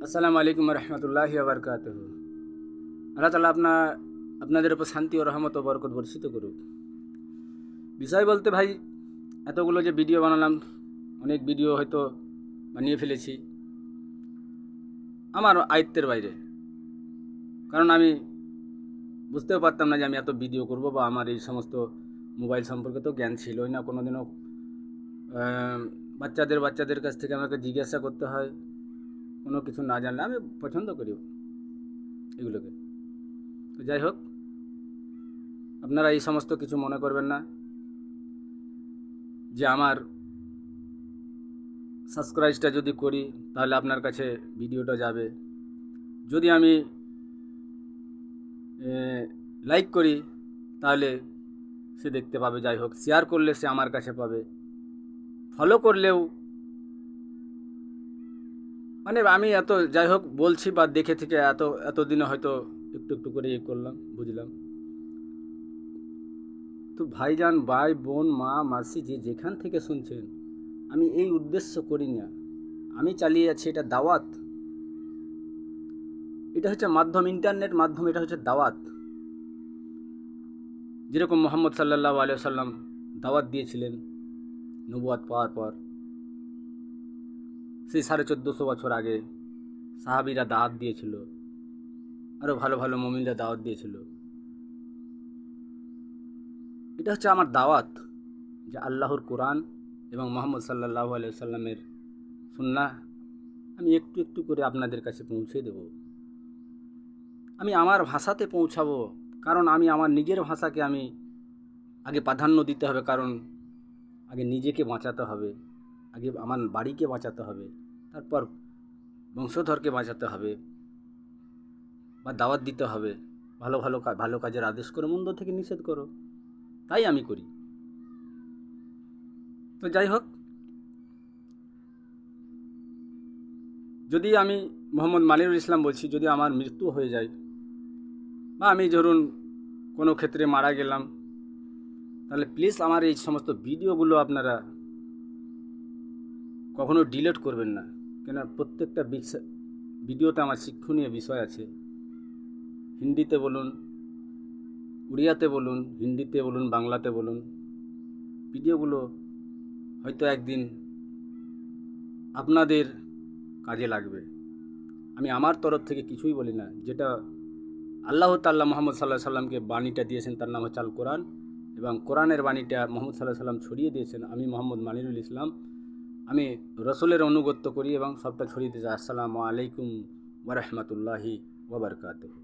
আসসালামু আলাইকুম রহমতুল্লাহি ওবরকাতুহু। আল্লাহ তাআলা আপনাদের উপর শান্তি ও রহমত ও বরকত বর্ষিত করুক। বিষয় বলতে ভাই, এতগুলো যে ভিডিও বানালাম, অনেক ভিডিও হয়তো বানিয়ে ফেলেছি আমার আয়ত্তের বাইরে। কারণ আমি বুঝতেও পারতাম না যে আমি এত ভিডিও করব, বা আমার এই সমস্ত মোবাইল সম্পর্কে তো জ্ঞান ছিলই না কোনোদিনও। বাচ্চাদের কাছ থেকে আমাকে জিজ্ঞাসা করতে হয় কোনো কিছু না জানলে। আমি পছন্দ করি এগুলোকে। তো যাই হোক, আপনারা এই সমস্ত কিছু মনে করবেন না যে আমার সাবস্ক্রাইবটা যদি করি তাহলে আপনার কাছে ভিডিওটা যাবে। যদি আমি লাইক করি তাহলে সে দেখতে পাবে। যাই হোক, শেয়ার করলে সে আমার কাছে পাবে। ফলো করলেও মানে আমি এত যাই হোক বলছি বা দেখে থেকে এতদিনে হয়তো একটু একটু করে করলাম, বুঝলাম। তো ভাইজান, ভাই বোন, মা মাসি, যে যেখান থেকে শুনছেন, আমি এই উদ্দেশ্য করি না। আমি চালিয়ে যাচ্ছি এটা দাওয়াত। এটা হচ্ছে মাধ্যম, ইন্টারনেট মাধ্যম, এটা হচ্ছে দাওয়াত। যেরকম মোহাম্মদ সাল্লাল্লাহু আলাইহি সাল্লাম দাওয়াত দিয়েছিলেন নবুয়াত পাওয়ার পর, সেই 1450 বছর আগে সাহাবীরা দাওয়াত দিয়েছিল, আরও ভালো ভালো মুমিনরা দাওয়াত দিয়েছিল। এটা হচ্ছে আমার দাওয়াত, যে আল্লাহর কোরআন এবং মোহাম্মদ সাল্লাল্লাহু আলাইহি সাল্লামের সুন্নাহ আমি একটু একটু করে আপনাদের কাছে পৌঁছে দেব। আমি আমার ভাষাতে পৌঁছাবো, কারণ আমি আমার নিজের ভাষাকে আমি আগে প্রাধান্য দিতে হবে। কারণ আগে নিজেকে বাঁচাতে হবে, আগে আমার বাড়িকে বাঁচাতে হবে, তারপর বংশধরকে বাঁচাতে হবে, বা দাওয়াত দিতে হবে। ভালো ভালো ভালো কাজের আদেশ করো, মন্দ থেকে নিষেধ করো। তাই আমি করি। তো যাই হোক, যদি আমি মোহাম্মদ মানিরুল ইসলাম বলছি, যদি আমার মৃত্যু হয়ে যায় বা আমি ধরুন কোনো ক্ষেত্রে মারা গেলাম, তাহলে প্লিজ আমার এই সমস্ত ভিডিওগুলো আপনারা কখনো ডিলিট করবেন না। কেন, প্রত্যেকটা ভিডিওতে আমার শিক্ষণীয় বিষয় আছে। হিন্দিতে বলুন, উড়িয়াতে বলুন, হিন্দিতে বলুন, বাংলাতে বলুন, ভিডিওগুলো হয়তো একদিন আপনাদের কাজে লাগবে। আমি আমার তরফ থেকে কিছুই বলি না। যেটা আল্লাহ তাআলা মুহাম্মদ সাল্লাল্লাহু আলাইহি সাল্লামকে বাণীটা দিয়েছেন, তার নাম হচ্ছে আল কোরআন, এবং কোরআনের বাণীটা মুহাম্মদ সাল্লাল্লাহু আলাইহি সাল্লাম ছড়িয়ে দিয়েছেন। আমি মোহাম্মদ মানিরুল ইসলাম, আমি রসুলের অনুগত্য করি এবং সবটা ছড়িয়ে দিয়েছি। আসসালামু আলাইকুম ওয়া রাহমাতুল্লাহি ওয়া বারাকাতুহু।